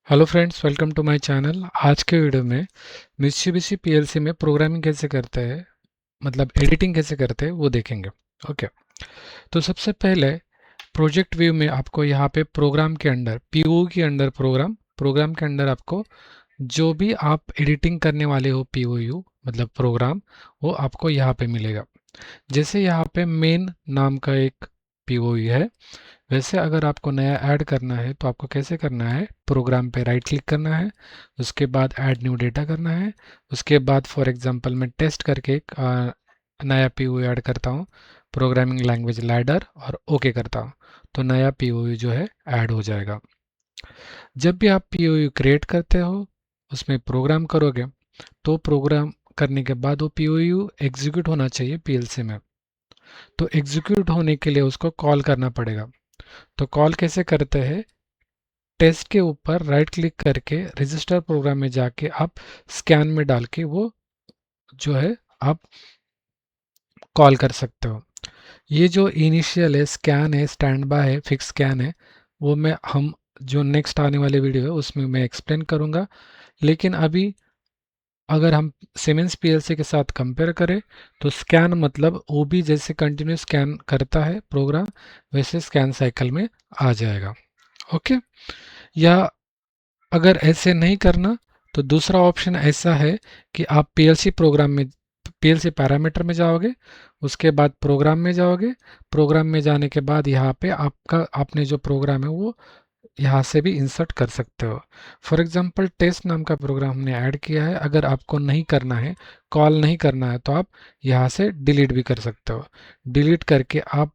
Hello friends, welcome to my channel. आज के video में मित्सुबिशी पीएलसी में प्रोग्रामिंग कैसे करते हैं, मतलब एडिटिंग कैसे करते हैं वो देखेंगे। ओके। तो सबसे पहले प्रोजेक्ट व्यू में आपको यहाँ पे प्रोग्राम के अंडर पीओ के अंडर प्रोग्राम के अंडर आपको जो भी आप एडिटिंग करने वाले हो पीओयू मतलब प्रोग्राम, वो आपको यहाँ पे मिलेगा। जैसे यहाँ पे मेन नाम का एक पीओयू है, वैसे अगर आपको नया ऐड करना है तो आपको कैसे करना है, प्रोग्राम पे राइट क्लिक करना है, उसके बाद ऐड न्यू डेटा करना है। उसके बाद फॉर एग्जांपल मैं टेस्ट करके एक नया पीओ ऐड करता हूँ, प्रोग्रामिंग लैंग्वेज लैडर, और ओके करता हूँ, तो नया पीओ जो है ऐड हो जाएगा। जब भी आप पीओ क्रिएट करते हो, उसमें प्रोग्राम करोगे, तो प्रोग्राम करने के बाद वो पीओ एग्जीक्यूट होना चाहिए पीएलसी में। तो एग्जीक्यूट होने के लिए उसको कॉल करना पड़ेगा। तो कॉल कैसे करते हैं, टेस्ट के ऊपर राइट क्लिक करके रजिस्टर प्रोग्राम में जाके आप स्कैन में डाल के वो जो है आप कॉल कर सकते हो। ये जो इनिशियल है, स्कैन है, स्टैंड बाय है, फिक्स स्कैन है, वो मैं हम जो नेक्स्ट आने वाले वीडियो है उसमें मैं एक्सप्लेन करूंगा। लेकिन अभी अगर हम सिमेंस पीएलसी के साथ कंपेयर करें, तो स्कैन मतलब वो भी जैसे कंटिन्यूस स्कैन करता है प्रोग्राम, वैसे स्कैन साइकिल में आ जाएगा। ओके। या अगर ऐसे नहीं करना, तो दूसरा ऑप्शन ऐसा है कि आप पीएलसी प्रोग्राम में, पीएलसी पैरामीटर में जाओगे, उसके बाद प्रोग्राम में जाओगे, प्रोग्राम में जाने के बाद यहाँ पे आपका आपने जो प्रोग्राम है वो यहाँ से भी इंसर्ट कर सकते हो। फॉर एग्जांपल टेस्ट नाम का प्रोग्राम हमने ऐड किया है, अगर आपको नहीं करना है, कॉल नहीं करना है, तो आप यहाँ से डिलीट भी कर सकते हो। डिलीट करके आप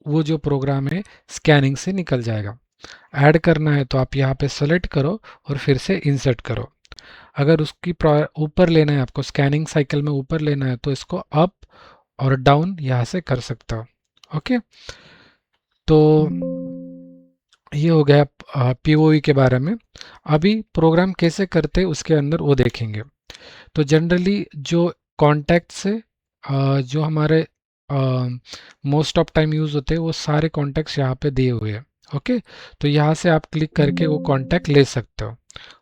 वो जो प्रोग्राम है स्कैनिंग से निकल जाएगा। ऐड करना है तो आप यहाँ पे सेलेक्ट करो और फिर से इंसर्ट करो। अगर उसकी ऊपर लेना है, आपको स्कैनिंग साइकिल में ऊपर लेना है, तो इसको अप और डाउन यहाँ से कर सकते हो। ओके। तो ये हो गया पीओई के बारे में। अभी प्रोग्राम कैसे करते हैं उसके अंदर वो देखेंगे। तो जनरली जो कॉन्टैक्ट्स है, जो हमारे मोस्ट ऑफ टाइम यूज़ होते हैं, वो सारे कॉन्टैक्ट्स यहाँ पे दिए हुए हैं। ओके। तो यहाँ से आप क्लिक करके वो कॉन्टैक्ट ले सकते हो।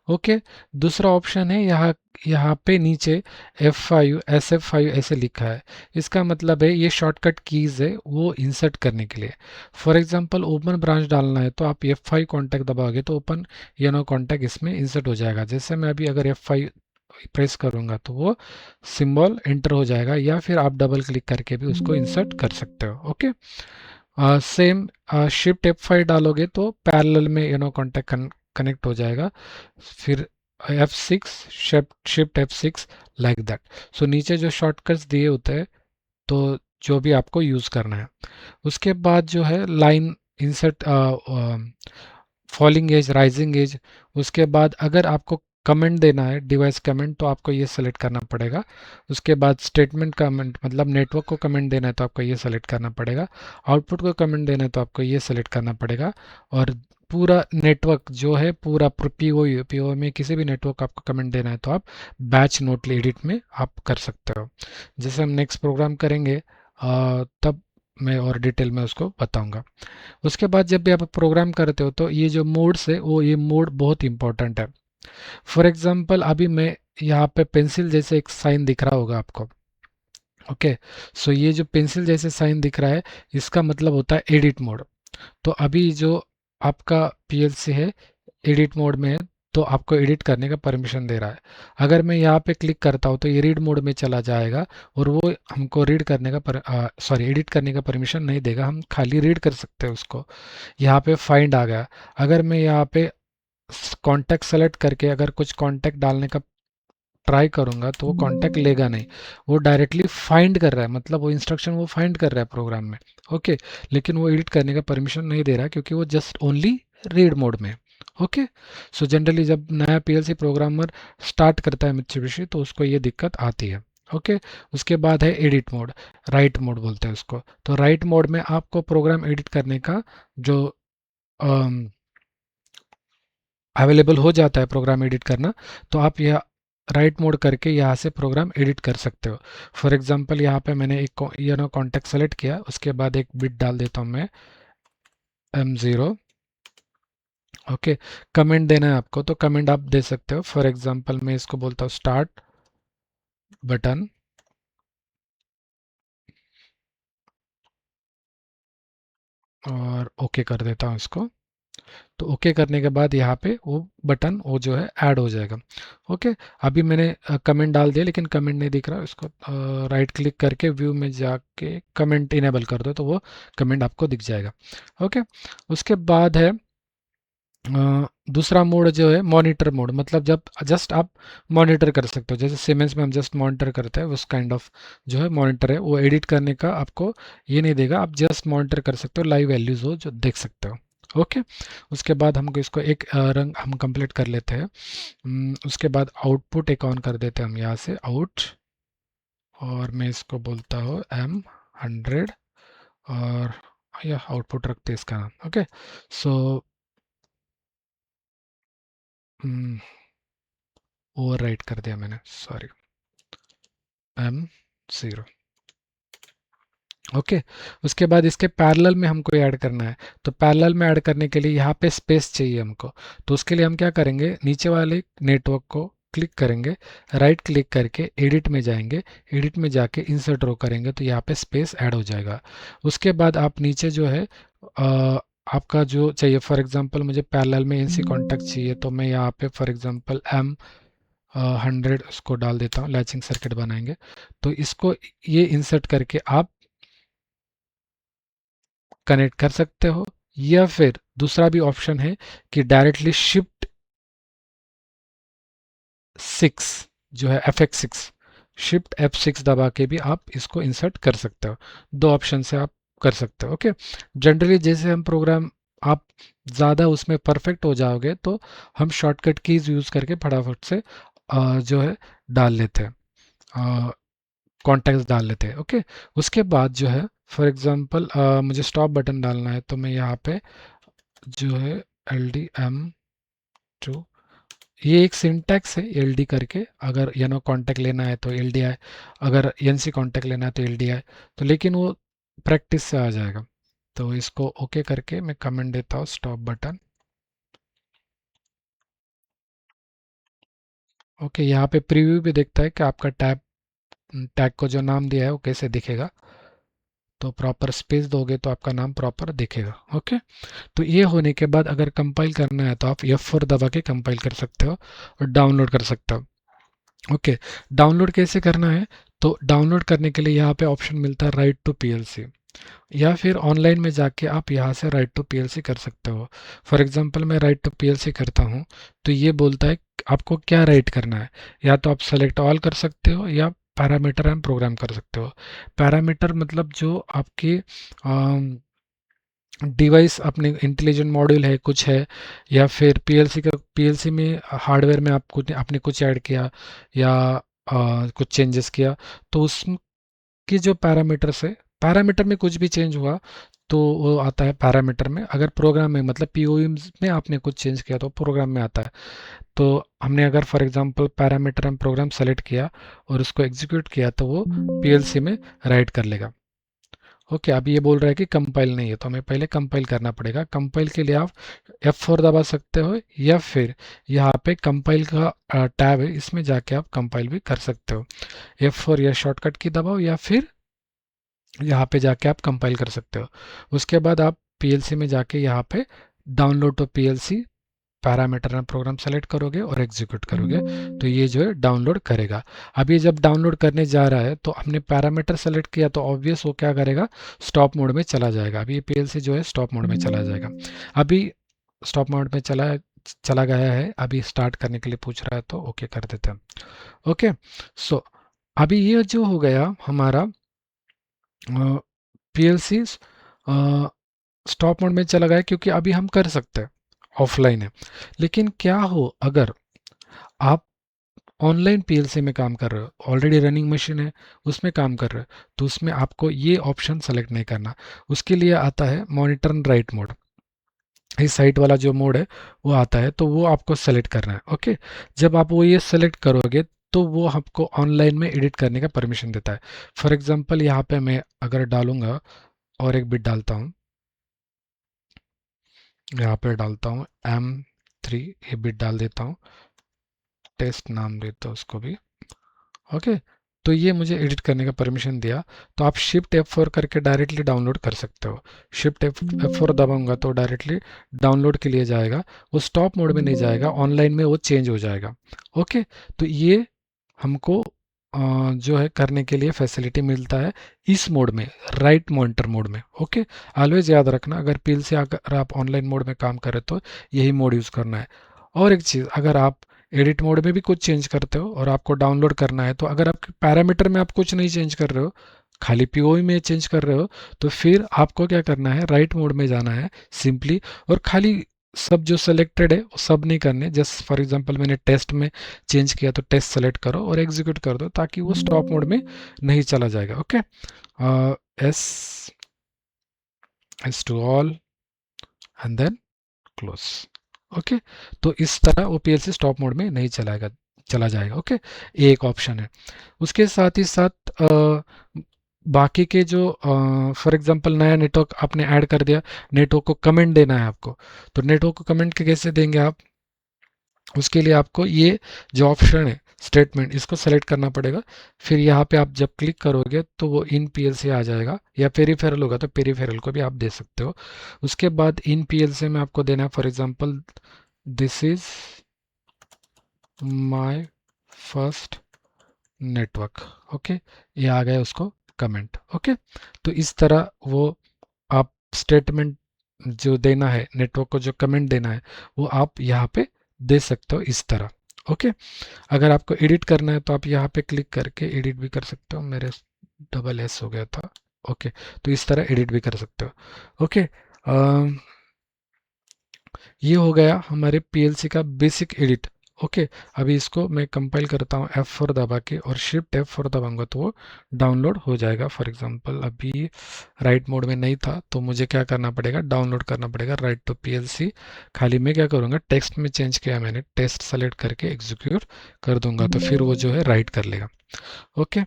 ओके। दूसरा ऑप्शन है यहाँ, यहाँ पे नीचे F5 SF5 ऐसे लिखा है। इसका मतलब है ये शॉर्टकट कीज़ है वो इंसर्ट करने के लिए। फॉर एग्जांपल ओपन ब्रांच डालना है तो आप F5 कॉन्टैक्ट दबाओगे तो ओपन कॉन्टैक्ट इसमें इंसर्ट हो जाएगा। जैसे मैं अभी अगर F5 प्रेस करूंगा तो वो सिंबल एंटर हो जाएगा, या फिर आप डबल क्लिक करके भी उसको इंसर्ट कर सकते हो। ओके। सेम शिफ्ट F5 डालोगे तो पैरेलल में कॉन्टैक्ट कनेक्ट हो जाएगा। फिर F6, shift F6, like that. सो नीचे जो शॉर्टकट्स दिए होते हैं, तो जो भी आपको यूज़ करना है। उसके बाद जो है line insert, falling edge, rising edge. उसके बाद अगर आपको कमेंट देना है, डिवाइस कमेंट, तो आपको ये सेलेक्ट करना पड़ेगा। उसके बाद स्टेटमेंट कमेंट मतलब नेटवर्क को कमेंट देना है तो आपको ये सेलेक्ट करना पड़ेगा। आउटपुट को कमेंट देना है तो आपको ये सेलेक्ट करना पड़ेगा। और पूरा नेटवर्क जो है पूरा पीओ में किसी भी नेटवर्क आपको कमेंट देना है तो आप बैच नोट एडिट में आप कर सकते हो। जैसे हम नेक्स्ट प्रोग्राम करेंगे तब मैं और डिटेल में उसको बताऊंगा। उसके बाद जब भी आप प्रोग्राम करते हो तो ये जो मोड्स है वो, ये मोड बहुत इंपॉर्टेंट है। फॉर एग्जांपल अभी मैं यहाँ पे पेंसिल जैसे एक साइन दिख रहा होगा आपको। ओके। सो ये जो पेंसिल जैसे साइन दिख रहा है, इसका मतलब होता है एडिट मोड। तो अभी जो आपका पीएलसी है एडिट मोड में है, तो आपको एडिट करने का परमिशन दे रहा है। अगर मैं यहाँ पे क्लिक करता हूँ तो ये रीड मोड में चला जाएगा, और वो हमको रीड करने का सॉरी एडिट करने का परमिशन नहीं देगा, हम खाली रीड कर सकते हैं उसको। यहाँ पे फाइंड आ गया। अगर मैं यहाँ पे कॉन्टैक्ट सेलेक्ट करके अगर कुछ कॉन्टैक्ट डालने का ट्राई करूंगा तो वो कॉन्टैक्ट लेगा नहीं, वो डायरेक्टली फाइंड कर रहा है, मतलब वो इंस्ट्रक्शन वो फाइंड कर रहा है प्रोग्राम में। ओके। लेकिन वो एडिट करने का परमिशन नहीं दे रहा क्योंकि वो जस्ट ओनली रीड मोड में। ओके। सो जनरली जब नया पीएलसी प्रोग्रामर स्टार्ट करता है मित्सुबिशी तो उसको ये दिक्कत आती है। ओके। उसके बाद है एडिट मोड, राइट मोड बोलते हैं उसको। तो राइट मोड में आपको प्रोग्राम एडिट करने का जो अवेलेबल हो जाता है प्रोग्राम एडिट करना, तो आप यह राइट मोड करके यहाँ से प्रोग्राम एडिट कर सकते हो। फॉर एग्जांपल यहाँ पे मैंने एक कॉन्टेक्ट सेलेक्ट किया, उसके बाद एक बिट डाल देता हूँ मैं M0, ओके, कमेंट देना है आपको तो कमेंट आप दे सकते हो। फॉर एग्जांपल मैं इसको बोलता हूँ स्टार्ट बटन, और ओके कर देता हूँ इसको। तो ओके करने के बाद यहाँ पे वो बटन वो जो है ऐड हो जाएगा। ओके, अभी मैंने कमेंट डाल दिया लेकिन कमेंट नहीं दिख रहा, इसको राइट क्लिक करके व्यू में जाके कमेंट इनेबल कर दो तो वो कमेंट आपको दिख जाएगा। ओके, उसके बाद है दूसरा मोड जो है मॉनिटर मोड, मतलब जब जस्ट आप मॉनिटर कर सकते हो, जैसे सीमेंस में हम जस्ट मॉनिटर करते हैं उस काइंड ऑफ जो है मॉनिटर है, वो एडिट करने का आपको ये नहीं देगा, आप जस्ट मॉनिटर कर सकते हो, लाइव वैल्यूज हो जो देख सकते हो। ओके, उसके बाद हमको इसको एक रंग हम कंप्लीट कर लेते हैं। उसके बाद आउटपुट एक ऑन कर देते हैं हम यहाँ से आउट, और मैं इसको बोलता हूँ M100, और यह आउटपुट रखते हैं इसका नाम। ओके, सो ओवर राइट कर दिया मैंने, सॉरी, M0। ओके, उसके बाद इसके पैरेलल में हमको ऐड करना है, तो पैरेलल में ऐड करने के लिए यहाँ पे स्पेस चाहिए हमको। तो उसके लिए हम क्या करेंगे, नीचे वाले नेटवर्क को क्लिक करेंगे, राइट क्लिक करके एडिट में जाएंगे, एडिट में जाके इंसर्ट रो करेंगे तो यहाँ पे स्पेस ऐड हो जाएगा। उसके बाद आप नीचे जो है आपका जो चाहिए, फॉर एग्जांपल मुझे पैरेलल में एनसी कॉन्टैक्ट चाहिए, तो मैं यहाँ पे फॉर एग्जांपल M100 उसको डाल देता हूँ, लैचिंग सर्किट बनाएंगे। तो इसको ये इंसर्ट करके आप कनेक्ट कर सकते हो, या फिर दूसरा भी ऑप्शन है कि डायरेक्टली शिफ्ट 6 जो है F6, शिफ्ट F6 दबा के भी आप इसको इंसर्ट कर सकते हो। दो ऑप्शन से आप कर सकते हो। ओके, जनरली जैसे हम प्रोग्राम आप ज़्यादा उसमें परफेक्ट हो जाओगे तो हम शॉर्टकट कीज यूज़ करके फटाफट से जो है डाल लेते हैं, कॉन्टेक्ट डाल लेते हैं। ओके, उसके बाद जो है फॉर एग्जांपल मुझे स्टॉप बटन डालना है, तो मैं यहाँ पे जो है LDM2, ये एक सिंटैक्स है LD करके, अगर नो कांटेक्ट लेना है तो LDI, अगर NC कांटेक्ट लेना है तो LDI, तो लेकिन वो प्रैक्टिस से आ जाएगा। तो इसको ओके करके मैं कमेंट देता हूँ स्टॉप बटन। ओके, यहाँ पे प्रीव्यू भी देखता है कि आपका टैग को जो नाम दिया है वो कैसे दिखेगा, तो प्रॉपर स्पेस दोगे तो आपका नाम प्रॉपर दिखेगा। ओके, तो ये होने के बाद अगर कंपाइल करना है तो आप F4 दबा के कंपाइल कर सकते हो और डाउनलोड कर सकते हो। ओके, डाउनलोड कैसे करना है, तो डाउनलोड करने के लिए यहाँ पे ऑप्शन मिलता है राइट टू पीएलसी, या फिर ऑनलाइन में जाके आप यहाँ से राइट टू पीएलसी कर सकते हो। फॉर एग्जांपल मैं राइट टू पीएलसी करता हूँ, तो ये बोलता है आपको क्या राइट करना है, या तो आप सेलेक्ट ऑल कर सकते हो या पैरामीटर एंड प्रोग्राम कर सकते हो। पैरामीटर मतलब जो आपके डिवाइस अपने इंटेलिजेंट मॉड्यूल है कुछ है, या फिर पीएलसी में हार्डवेयर में आप कुछ आपने कुछ ऐड किया, या कुछ चेंजेस किया, तो उसकी जो पैरामीटर्स है, पैरामीटर में कुछ भी चेंज हुआ तो वो आता है पैरामीटर में। अगर प्रोग्राम में मतलब पीओएम में आपने कुछ चेंज किया तो प्रोग्राम में आता है। तो हमने अगर for example parameter and program select किया और उसको एग्जीक्यूट किया तो वो पीएलसी में राइट कर लेगा। ओके, अब ये बोल रहा है कि कंपाइल नहीं है, तो हमें पहले कंपाइल करना पड़ेगा। कंपाइल के लिए आप F4 दबा सकते हो, या फिर यहाँ पे कंपाइल का टैब है, इसमें जाके आप कंपाइल भी कर सकते हो। F4 या शॉर्टकट की दबाओ, या फिर यहाँ पे जाके आप कंपाइल कर सकते हो। उसके बाद आप पीएलसी में जाके यहाँ पे download to PLC parameter and program select करोगे और एग्जीक्यूट करोगे, तो ये जो है डाउनलोड करेगा। अब ये जब डाउनलोड करने जा रहा है तो हमने पैरामीटर सेलेक्ट किया तो ऑब्वियस वो क्या करेगा, स्टॉप मोड में चला जाएगा। अभी ये पीएलसी जो है स्टॉप मोड में चला जाएगा। अभी स्टॉप मोड में चला चला गया है, अभी स्टार्ट करने के लिए पूछ रहा है तो ओके कर देते हैं। ओके, सो अभी ये जो हो गया हमारा पीएलसी स्टॉप मोड में चला गया, क्योंकि अभी हम कर सकते हैं, ऑफलाइन है। लेकिन क्या हो अगर आप ऑनलाइन पीएलसी में काम कर रहे हो, ऑलरेडी रनिंग मशीन है उसमें काम कर रहे हो, तो उसमें आपको ये ऑप्शन सेलेक्ट नहीं करना। उसके लिए आता है मॉनिटर एंड राइट मोड, इस साइट वाला जो मोड है वो आता है, तो वो आपको सेलेक्ट करना है। ओके, जब आप वो ये सेलेक्ट करोगे तो वो आपको ऑनलाइन में एडिट करने का परमिशन देता है। फॉर एग्जांपल यहाँ पे मैं अगर डालूंगा और एक बिट डालता हूँ, यहाँ पे डालता हूँ M3, ये बिट डाल देता हूँ, टेस्ट नाम देता हूँ उसको भी। ओके, तो ये मुझे एडिट करने का परमिशन दिया। तो आप शिफ्ट F4 करके डायरेक्टली डाउनलोड कर सकते हो। शिफ्ट F4 दबाऊंगा तो डायरेक्टली डाउनलोड के लिए जाएगा, वो स्टॉप मोड में नहीं जाएगा, ऑनलाइन में वो चेंज हो जाएगा। ओके, तो ये हमको जो है करने के लिए फैसिलिटी मिलता है इस मोड में, राइट मॉनिटर मोड में। ओके, ऑलवेज याद रखना, अगर पीएल से अगर आप ऑनलाइन मोड में काम करें तो यही मोड यूज़ करना है। और एक चीज़, अगर आप एडिट मोड में भी कुछ चेंज करते हो और आपको डाउनलोड करना है, तो अगर आपके पैरामीटर में आप कुछ नहीं चेंज कर रहे हो, खाली पीओई में चेंज कर रहे हो, तो फिर आपको क्या करना है, राइट मोड में जाना है सिंपली, और खाली सब जो सेलेक्टेड है वो सब नहीं करने। जस्ट फॉर एग्जांपल मैंने टेस्ट में चेंज किया तो टेस्ट सेलेक्ट करो और एग्जीक्यूट कर दो, ताकि वो स्टॉप मोड में नहीं चला जाएगा। Okay, yes yes to all and then close. Okay, तो इस तरह वो पीएलसी स्टॉप मोड में नहीं चला जाएगा। ओके, ये एक ऑप्शन है। उसके साथ ही साथ बाकी के जो फॉर एग्जांपल नया नेटवर्क आपने ऐड कर दिया, नेटवर्क को कमेंट देना है आपको, तो नेटवर्क को कमेंट कैसे देंगे आप, उसके लिए आपको ये जो ऑप्शन है स्टेटमेंट, इसको सेलेक्ट करना पड़ेगा। फिर यहाँ पे आप जब क्लिक करोगे तो वो इन पीएलसी आ जाएगा, या पेरीफेरल होगा तो पेरीफेरल को भी आप दे सकते हो। उसके बाद इन पीएलसी में आपको देना है for example this is my first network. Okay, ये आ गया उसको कमेंट। ओके, तो इस तरह वो आप स्टेटमेंट जो देना है, नेटवर्क को जो कमेंट देना है, वो आप यहाँ पे दे सकते हो इस तरह। ओके, अगर आपको एडिट करना है तो आप यहाँ पे क्लिक करके एडिट भी कर सकते हो। मेरे डबल एस हो गया था। ओके, तो इस तरह एडिट भी कर सकते हो। ओके, ये हो गया हमारे पीएलसी का बेसिक एडिट। ओके, अभी इसको मैं कंपाइल करता हूँ F4 दबा के, और शिफ्ट F4 दबाऊंगा तो वो डाउनलोड हो जाएगा। फॉर एग्जांपल अभी राइट मोड में नहीं था, तो मुझे क्या करना पड़ेगा, डाउनलोड करना पड़ेगा राइट टू पीएलसी। खाली मैं क्या करूँगा, टेक्स्ट में चेंज किया मैंने, टेस्ट सेलेक्ट करके एग्जीक्यूट कर दूंगा, तो फिर वो जो है राइट कर लेगा। ओके,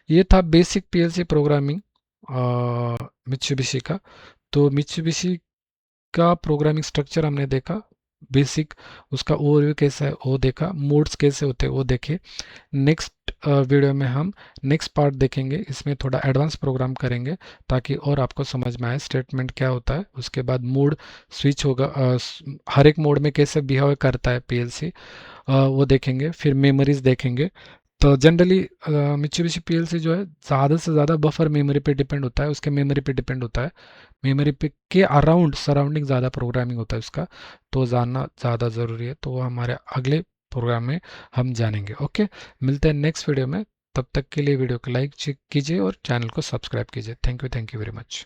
ये था बेसिक पीएलसी प्रोग्रामिंग मित्सुबिशी का। तो मित्सुबिशी का प्रोग्रामिंग स्ट्रक्चर हमने देखा, बेसिक उसका ओवरव्यू कैसा है वो देखा, मोड्स कैसे होते हैं वो देखे। नेक्स्ट वीडियो में हम नेक्स्ट पार्ट देखेंगे, इसमें थोड़ा एडवांस प्रोग्राम करेंगे ताकि और आपको समझ में आए स्टेटमेंट क्या होता है। उसके बाद मोड स्विच होगा, हर एक मोड में कैसे बिहेव करता है पीएलसी, वो देखेंगे। फिर मेमोरीज देखेंगे। तो जनरली मित्सुबिशी पीएलसी जो है ज़्यादा से ज़्यादा बफर मेमोरी पे डिपेंड होता है, उसके मेमोरी पे डिपेंड होता है, मेमोरी पे के अराउंड सराउंडिंग ज़्यादा प्रोग्रामिंग होता है उसका, तो जानना ज़्यादा ज़रूरी है। तो वो हमारे अगले प्रोग्राम में हम जानेंगे। ओके, मिलते हैं नेक्स्ट वीडियो में। तब तक के लिए वीडियो को लाइक कीजिए और चैनल को सब्सक्राइब कीजिए। Thank you very much.